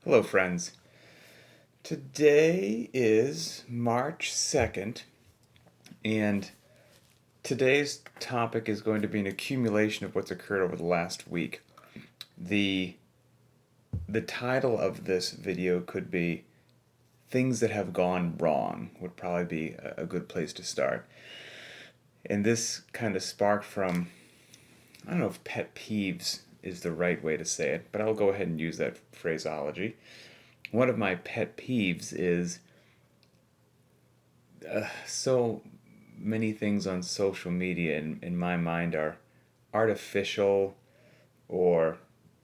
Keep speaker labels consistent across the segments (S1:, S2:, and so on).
S1: Hello, friends. Today is March 2nd, and today's topic is going to be an accumulation of what's occurred over the last week. The, the title of this video could be Things That Have Gone Wrong, would probably be a good place to start. And this kind of sparked from, I don't know if pet peeves is the right way to say it, but I'll go ahead and use that phraseology. One of my pet peeves is so many things on social media in my mind are artificial or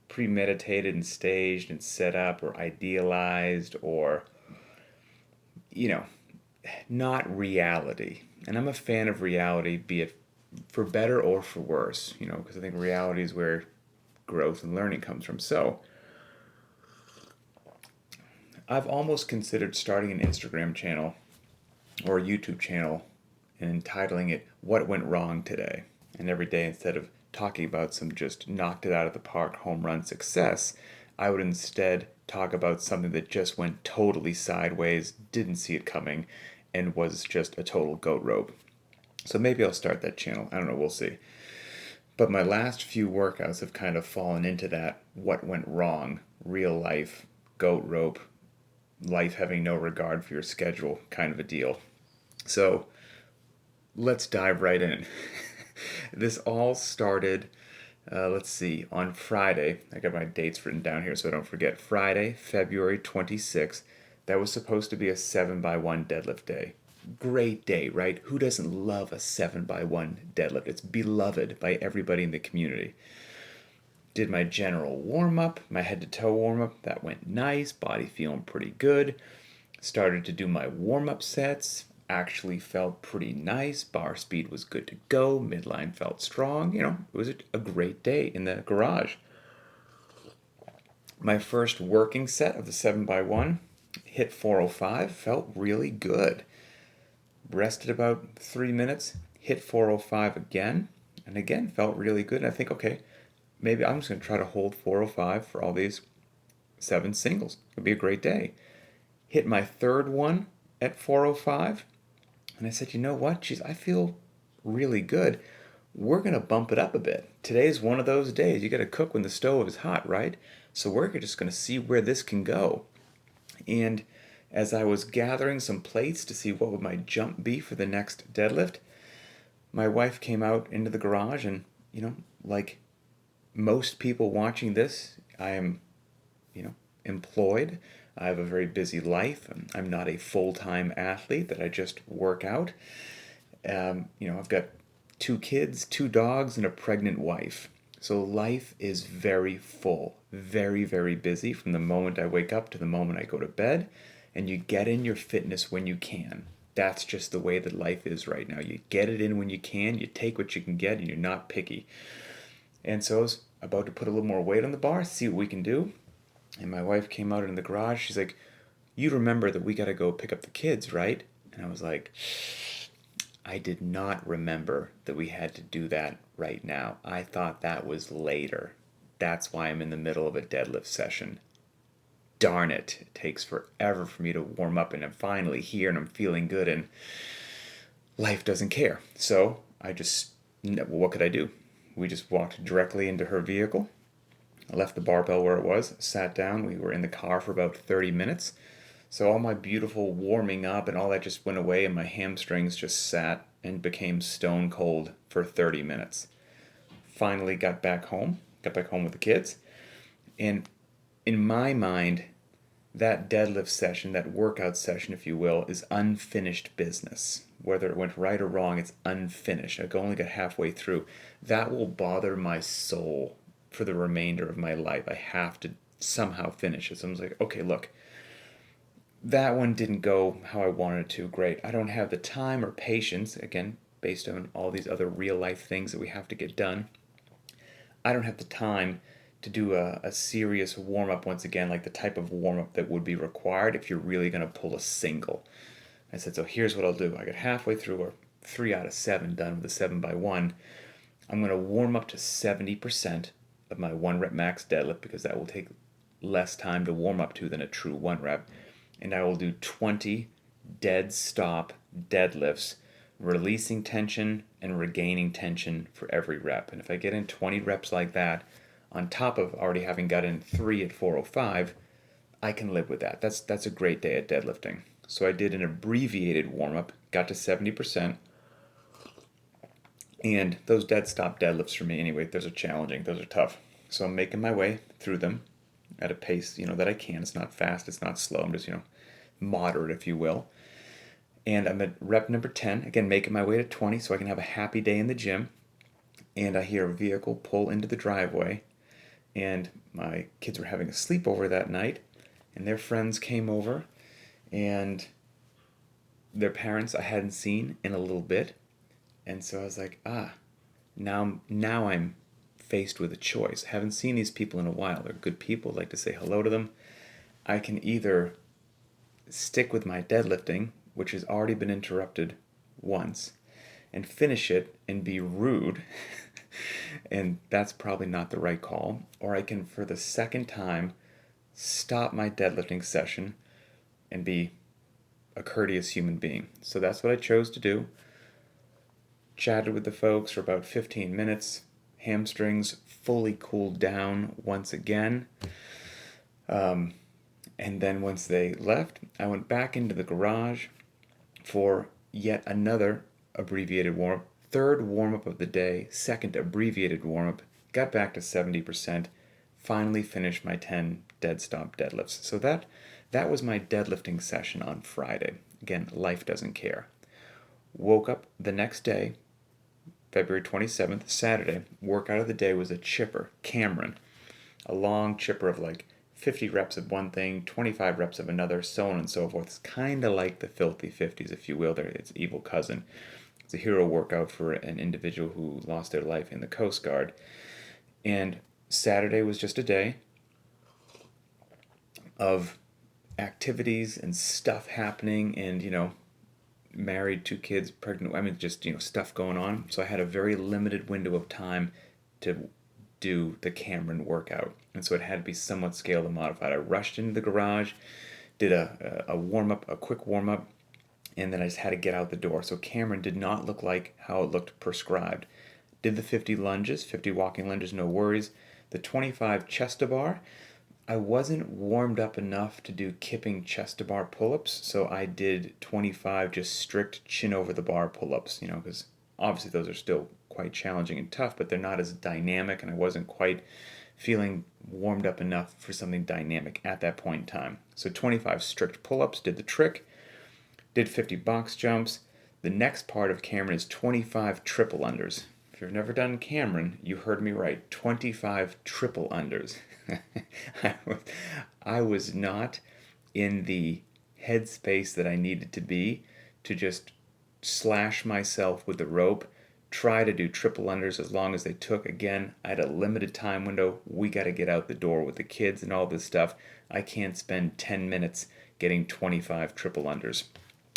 S1: premeditated and staged and set up or idealized or, you know, not reality. And I'm a fan of reality, be it for better or for worse, because I think reality is where growth and learning comes from. So I've almost considered starting an Instagram channel or a YouTube channel and entitling it What Went Wrong Today. And every day, instead of talking about some just knocked it out of the park home run success, I would instead talk about something that just went totally sideways, didn't see it coming, and was just a total goat rope. So maybe I'll start that channel. I don't know, we'll see. But my last few workouts have kind of fallen into that what went wrong, real life, goat rope, life having no regard for your schedule kind of a deal. So let's dive right in. This all started, let's see, on Friday. I got my dates written down here so I don't forget. Friday, February 26th. That was supposed to be a 7x1 deadlift day. Great day, right? Who doesn't love a 7x1 deadlift? It's beloved by everybody in the community. Did my general warm up, my head to toe warm up. That went nice, body feeling pretty good. Started to do my warm up sets. Actually felt pretty nice. Bar speed was good to go. Midline felt strong. It was a great day in the garage. My first working set of the 7x1 hit 405. Felt really good. Rested about 3 minutes. Hit 405 again. And again, felt really good. And I think, okay, maybe I'm just going to try to hold 405 for all these 7 singles. It'll be a great day. Hit my third one at 405. And I said, you know what? Geez, I feel really good. We're going to bump it up a bit. Today's one of those days. You got to cook when the stove is hot, right? So we're just going to see where this can go. And as I was gathering some plates to see what would my jump be for the next deadlift, my wife came out into the garage and, like most people watching this, I am, employed. I have a very busy life. I'm not a full-time athlete that I just work out. I've got 2 kids, 2 dogs, and a pregnant wife. So life is very full, very, very busy from the moment I wake up to the moment I go to bed. And you get in your fitness when you can. That's just the way that life is right now. You get it in when you can, you take what you can get, and you're not picky. And so I was about to put a little more weight on the bar, see what we can do. And my wife came out in the garage. She's like, you remember that we got to go pick up the kids, right? And I was like, I did not remember that we had to do that right now. I thought that was later. That's why I'm in the middle of a deadlift session. Darn it. It takes forever for me to warm up, and I'm finally here and I'm feeling good, and life doesn't care. So what could I do? We just walked directly into her vehicle. I left the barbell where it was, sat down. We were in the car for about 30 minutes. So all my beautiful warming up and all that just went away, and my hamstrings just sat and became stone cold for 30 minutes. Finally got back home with the kids. And in my mind, that deadlift session, that workout session, if you will, is unfinished business. Whether it went right or wrong, it's unfinished. I only got halfway through. That will bother my soul for the remainder of my life. I have to somehow finish it. So I was like, okay, look, that one didn't go how I wanted it to. Great. I don't have the time or patience, again, based on all these other real life things that we have to get done. I don't have the time to do a serious warm-up once again, like the type of warm-up that would be required if you're really going to pull a single. I said, so here's what I'll do. I got halfway through, or 3 out of 7 done with the 7x1. I'm going to warm up to 70% of my 1 rep max deadlift, because that will take less time to warm up to than a true 1 rep. And I will do 20 dead stop deadlifts, releasing tension and regaining tension for every rep. And if I get in 20 reps like that, on top of already having got in 3 at 405, I can live with that. That's a great day at deadlifting. So I did an abbreviated warm-up, got to 70%, and those dead stop deadlifts for me anyway, those are challenging, those are tough. So I'm making my way through them at a pace, that I can. It's not fast, it's not slow, I'm just, moderate, if you will. And I'm at rep number 10, again, making my way to 20 so I can have a happy day in the gym. And I hear a vehicle pull into the driveway, and my kids were having a sleepover that night, and their friends came over, and their parents I hadn't seen in a little bit. And so I was like, now I'm faced with a choice. I haven't seen these people in a while. They're good people. I'd like to say hello to them. I can either stick with my deadlifting, which has already been interrupted once, and finish it and be rude, and that's probably not the right call, or I can, for the second time, stop my deadlifting session and be a courteous human being. So that's what I chose to do. Chatted with the folks for about 15 minutes. Hamstrings fully cooled down once again. And then once they left, I went back into the garage for yet another abbreviated warm-up. Third warm-up of the day, second abbreviated warm-up. Got back to 70%. Finally finished my 10 dead stop deadlifts. So that was my deadlifting session on Friday. Again, life doesn't care. Woke up the next day, February 27th, Saturday. Workout of the day was a chipper, Cameron. A long chipper of like 50 reps of one thing, 25 reps of another, so on and so forth. It's kind of like the Filthy 50s, if you will. It's evil cousin. It's a hero workout for an individual who lost their life in the Coast Guard. And Saturday was just a day of activities and stuff happening, and married, 2 kids, pregnant, just stuff going on. So I had a very limited window of time to do the Cameron workout, and so it had to be somewhat scaled and modified. I rushed into the garage, did a warm-up, a quick warm-up, and then I just had to get out the door. So Cameron did not look like how it looked prescribed. Did the 50 lunges, 50 walking lunges, no worries. The 25 chest-to-bar, I wasn't warmed up enough to do kipping chest-to-bar pull-ups, so I did 25 just strict chin-over-the-bar pull-ups, because obviously those are still quite challenging and tough, but they're not as dynamic, and I wasn't quite feeling warmed up enough for something dynamic at that point in time. So 25 strict pull-ups did the trick, did 50 box jumps. The next part of Cameron is 25 triple unders. If you've never done Cameron, you heard me right, 25 triple unders. I was not in the headspace that I needed to be to just slash myself with the rope, try to do triple unders as long as they took. Again, I had a limited time window. We got to get out the door with the kids and all this stuff. I can't spend 10 minutes getting 25 triple unders.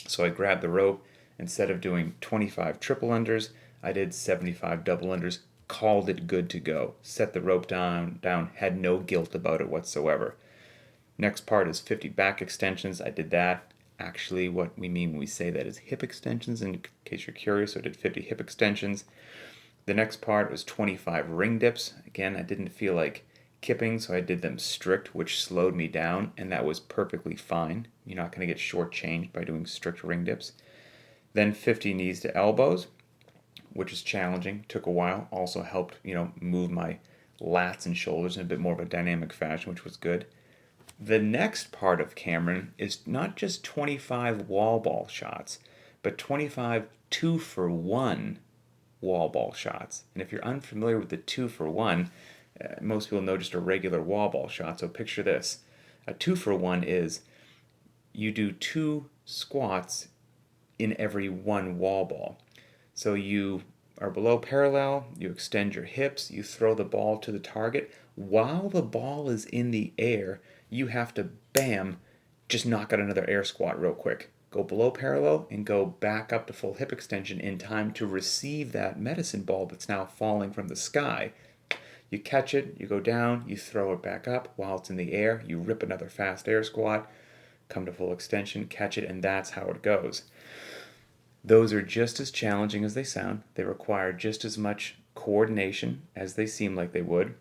S1: So I grabbed the rope. Instead of doing 25 triple unders, I did 75 double unders, called it good to go. Set the rope down, had no guilt about it whatsoever. Next part is 50 back extensions. I did that. Actually, what we mean when we say that is hip extensions, in case you're curious. So I did 50 hip extensions. The next part was 25 ring dips. Again, I didn't feel like kipping, so I did them strict, which slowed me down, and that was perfectly fine. You're not going to get shortchanged by doing strict ring dips. Then 50 knees to elbows, which is challenging. Took a while. Also helped, move my lats and shoulders in a bit more of a dynamic fashion, which was good. The next part of Cameron is not just 25 wall ball shots, but 25 2-for-1 wall ball shots. And if you're unfamiliar with the 2-for-1, most people know just a regular wall ball shot. So picture this. A 2-for-1 is you do 2 squats in every 1 wall ball. So you are below parallel, you extend your hips, you throw the ball to the target. While the ball is in the air, you have to, bam, just knock out another air squat real quick. Go below parallel and go back up to full hip extension in time to receive that medicine ball that's now falling from the sky. You catch it, you go down, you throw it back up. While it's in the air, you rip another fast air squat, come to full extension, catch it, and that's how it goes. Those are just as challenging as they sound. They require just as much coordination as they seem like they would.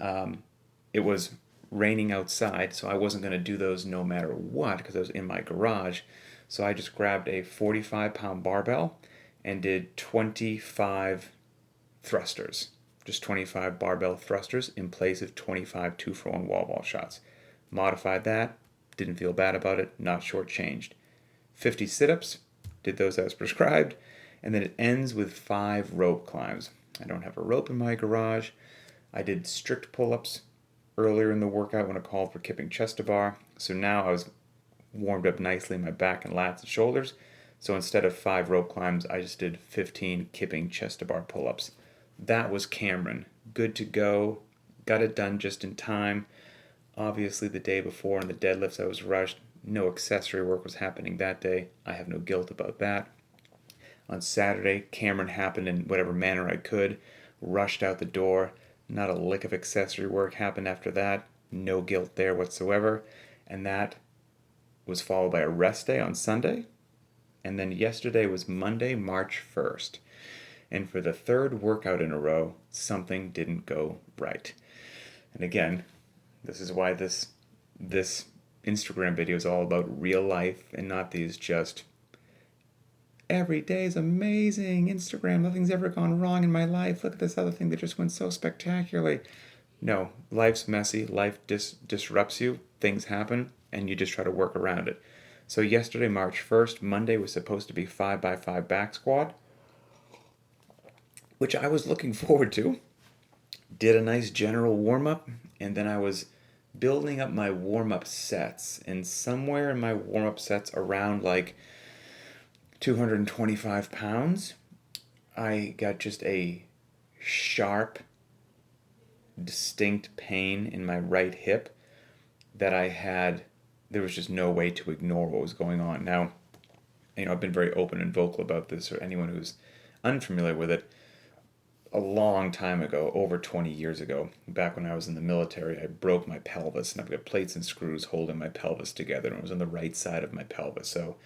S1: It was raining outside, so I wasn't going to do those no matter what because I was in my garage. So I just grabbed a 45-pound barbell and did 25 thrusters. Just 25 barbell thrusters in place of 25 2-for-1 wall ball shots. Modified that, didn't feel bad about it, not shortchanged. 50 sit-ups, did those as prescribed, and then it ends with 5 rope climbs. I don't have a rope in my garage. I did strict pull-ups earlier in the workout when it called for kipping chest to bar, so now I was warmed up nicely in my back and lats and shoulders. So instead of 5 rope climbs, I just did 15 kipping chest to bar pull-ups. That was Cameron. Good to go. Got it done just in time. Obviously, the day before in the deadlifts, I was rushed. No accessory work was happening that day. I have no guilt about that. On Saturday, Cameron happened in whatever manner I could. Rushed out the door. Not a lick of accessory work happened after that. No guilt there whatsoever. And that was followed by a rest day on Sunday. And then yesterday was Monday, March 1st. And for the third workout in a row, something didn't go right. And again, this is why this Instagram video is all about real life and not these just every day is amazing, Instagram, nothing's ever gone wrong in my life, look at this other thing that just went so spectacularly. No, life's messy, life disrupts you, things happen, and you just try to work around it. So yesterday, March 1st, Monday was supposed to be 5x5 back squat, which I was looking forward to. Did a nice general warm-up, and then I was building up my warm-up sets, and somewhere in my warm-up sets around like 225 pounds, I got just a sharp, distinct pain in my right hip that there was just no way to ignore what was going on. Now, I've been very open and vocal about this, or anyone who's unfamiliar with it. A long time ago, over 20 years ago, back when I was in the military, I broke my pelvis, and I've got plates and screws holding my pelvis together, and it was on the right side of my pelvis. So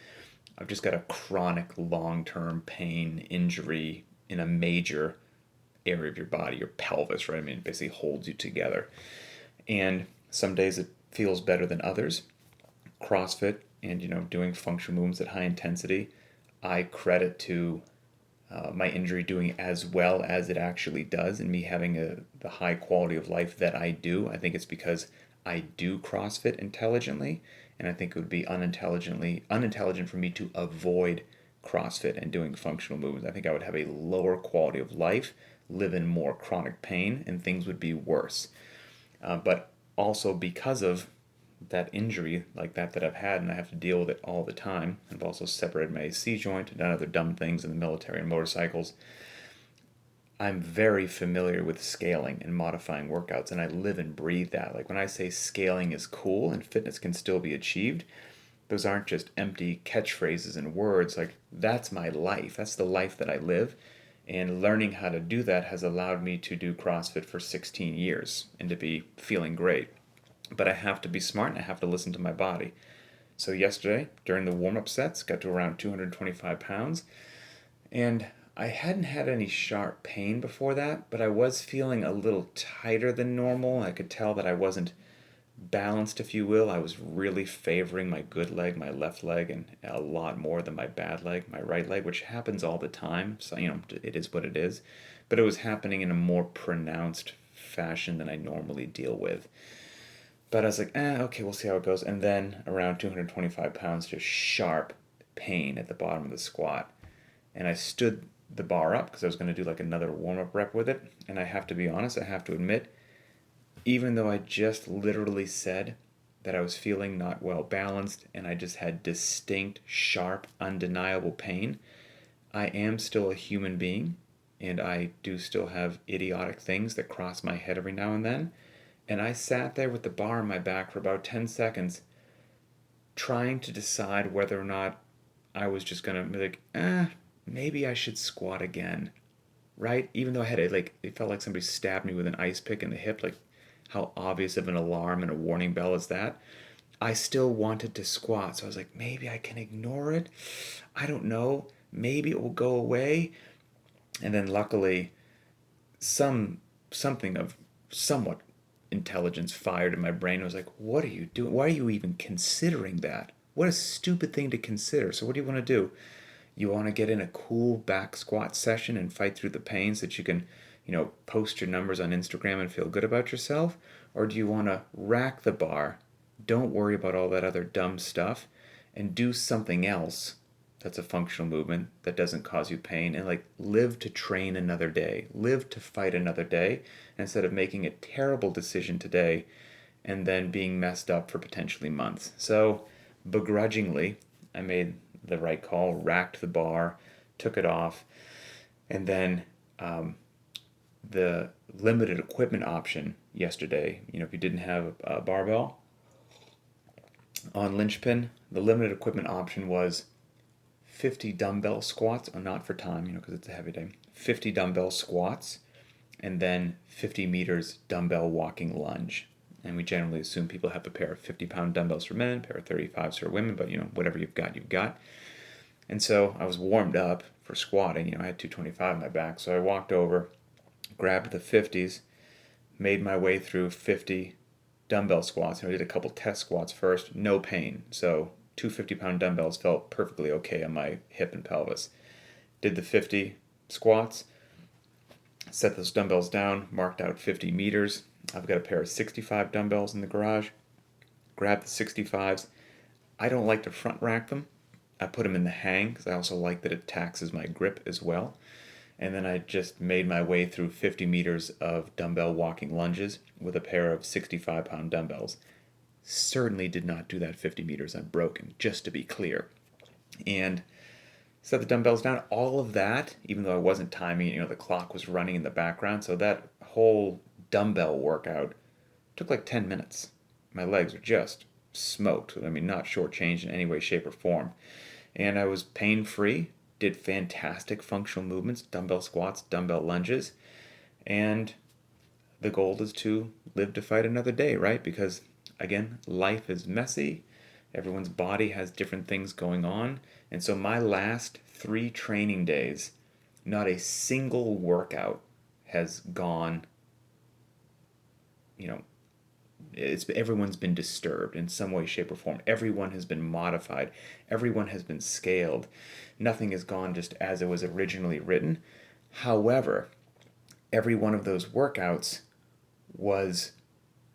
S1: I've just got a chronic long-term pain injury in a major area of your body, your pelvis, right? I mean, it basically holds you together. And some days it feels better than others. CrossFit and, doing functional movements at high intensity, I credit to my injury doing as well as it actually does and me having the high quality of life that I do. I think it's because I do CrossFit intelligently, and I think it would be unintelligent for me to avoid CrossFit and doing functional movements. I think I would have a lower quality of life, live in more chronic pain, and things would be worse. But also because of that injury like that I've had, and I have to deal with it all the time. I've also separated my AC joint and done other dumb things in the military and motorcycles. I'm very familiar with scaling and modifying workouts, and I live and breathe that. Like when I say scaling is cool and fitness can still be achieved, those aren't just empty catchphrases and words. Like that's my life. That's the life that I live. And learning how to do that has allowed me to do CrossFit for 16 years and to be feeling great. But I have to be smart and I have to listen to my body. So yesterday, during the warm-up sets, got to around 225 pounds. And I hadn't had any sharp pain before that, but I was feeling a little tighter than normal. I could tell that I wasn't balanced, if you will. I was really favoring my good leg, my left leg, and a lot more than my bad leg, my right leg, which happens all the time. So, it is what it is. But it was happening in a more pronounced fashion than I normally deal with. But I was like, okay, we'll see how it goes. And then around 225 pounds, just sharp pain at the bottom of the squat. And I stood the bar up because I was going to do like another warm-up rep with it. And I have to be honest, I have to admit, even though I just literally said that I was feeling not well balanced and I just had distinct, sharp, undeniable pain, I am still a human being. And I do still have idiotic things that cross my head every now and then. And I sat there with the bar on my back for about 10 seconds trying to decide whether or not I was just going to be like, maybe I should squat again. right? Even though I had it, like, it felt like somebody stabbed me with an ice pick in the hip, like, how obvious of an alarm and a warning bell is that? I still wanted to squat. So I was like, maybe I can ignore it. I don't know. Maybe it will go away. And then luckily, some something of somewhat intelligence fired in my brain. I was like, what are you doing? Why are you even considering that? What a stupid thing to consider. So what do you want to do? You want to get in a cool back squat session and fight through the pain so that you can, post your numbers on Instagram and feel good about yourself? Or do you want to rack the bar, don't worry about all that other dumb stuff, and do something else that's a functional movement that doesn't cause you pain, and like live to train another day, live to fight another day, instead of making a terrible decision today and then being messed up for potentially months? So begrudgingly, I made the right call, racked the bar, took it off, and then the limited equipment option yesterday, if you didn't have a barbell on Linchpin, the limited equipment option was 50 dumbbell squats, not for time, because it's a heavy day, 50 dumbbell squats, and then 50 meters dumbbell walking lunge. And we generally assume people have a pair of 50-pound dumbbells for men, a pair of 35s for women, but whatever you've got, you've got. And so I was warmed up for squatting. I had 225 in my back, so I walked over, grabbed the 50s, made my way through 50 dumbbell squats. I did a couple test squats first, no pain. So 250-pound dumbbells felt perfectly okay on my hip and pelvis. Did the 50 squats, set those dumbbells down, marked out 50 meters. I've got a pair of 65 dumbbells in the garage. Grabbed the 65s. I don't like to front rack them. I put them in the hang because I also like that it taxes my grip as well. And then I just made my way through 50 meters of dumbbell walking lunges with a pair of 65-pound dumbbells. Certainly did not do that 50 meters unbroken, just to be clear. And set the dumbbells down. All of that, even though I wasn't timing it, the clock was running in the background. So that whole dumbbell workout took like 10 minutes. My legs were just smoked. I mean, not shortchanged in any way, shape, or form. And I was pain-free, did fantastic functional movements, dumbbell squats, dumbbell lunges. And the goal is to live to fight another day, right? Because, again, life is messy. Everyone's body has different things going on. And so my last 3 training days, not a single workout has gone, everyone's been disturbed in some way, shape, or form. Everyone has been modified. Everyone has been scaled. Nothing has gone just as it was originally written. However, every one of those workouts was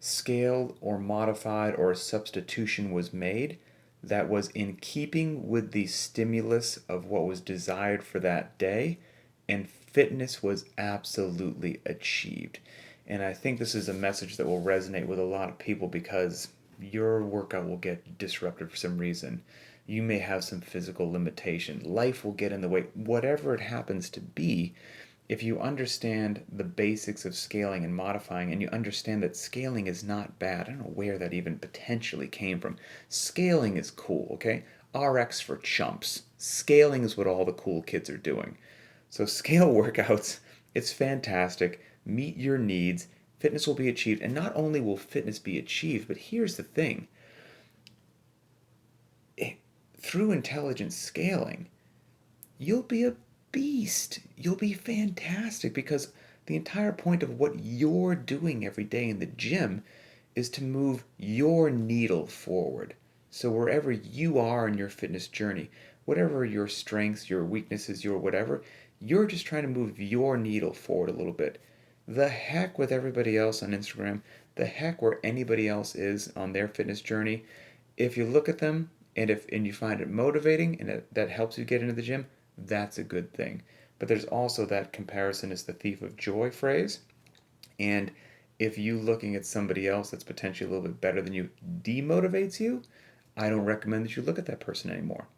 S1: scaled or modified, or a substitution was made that was in keeping with the stimulus of what was desired for that day, and fitness was absolutely achieved. And I think this is a message that will resonate with a lot of people, because your workout will get disrupted for some reason. You may have some physical limitation. Life will get in the way. Whatever it happens to be, if you understand the basics of scaling and modifying, and you understand that scaling is not bad. I don't know where that even potentially came from. Scaling is cool, okay? RX for chumps. Scaling is what all the cool kids are doing. So scale workouts, it's fantastic. Meet your needs. Fitness will be achieved. And not only will fitness be achieved, but here's the thing. Through intelligent scaling, you'll be a beast. You'll be fantastic, because the entire point of what you're doing every day in the gym is to move your needle forward. So wherever you are in your fitness journey, whatever your strengths, your weaknesses, your whatever, you're just trying to move your needle forward a little bit. The heck with everybody else on Instagram, the heck where anybody else is on their fitness journey. If you look at them and you find it motivating and that helps you get into the gym, that's a good thing. But there's also that comparison is the thief of joy phrase. And if you looking at somebody else that's potentially a little bit better than you demotivates you, I don't recommend that you look at that person anymore.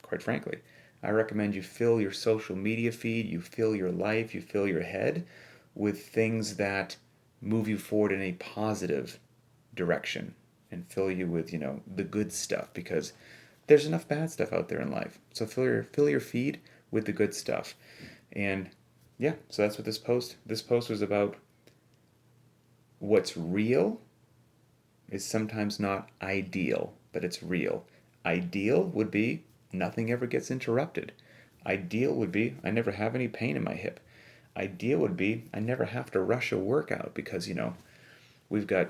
S1: Quite frankly, I recommend you fill your social media feed, you fill your life, you fill your head with things that move you forward in a positive direction, and fill you with, the good stuff, because there's enough bad stuff out there in life. So fill your feed with the good stuff. And yeah, so that's what this post was about. What's real is sometimes not ideal, but it's real. Ideal would be nothing ever gets interrupted. Ideal would be I never have any pain in my hip. Ideal would be I never have to rush a workout because, we've got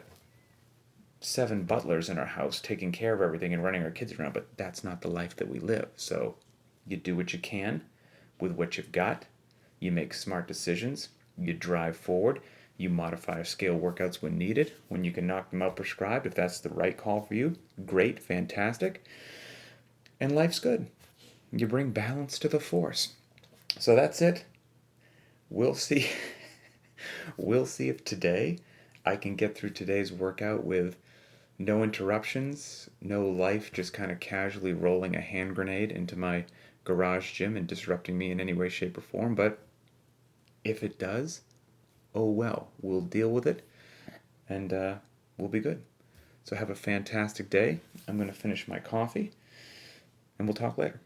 S1: 7 butlers in our house taking care of everything and running our kids around, but that's not the life that we live. So you do what you can with what you've got. You make smart decisions. You drive forward. You modify or scale workouts when needed. When you can knock them out prescribed, if that's the right call for you, great, fantastic. And life's good. You bring balance to the force. So that's it. We'll see. We'll see if today I can get through today's workout with no interruptions, no life just kind of casually rolling a hand grenade into my garage gym and disrupting me in any way, shape, or form. But if it does, oh well, we'll deal with it and we'll be good. So have a fantastic day. I'm going to finish my coffee and we'll talk later.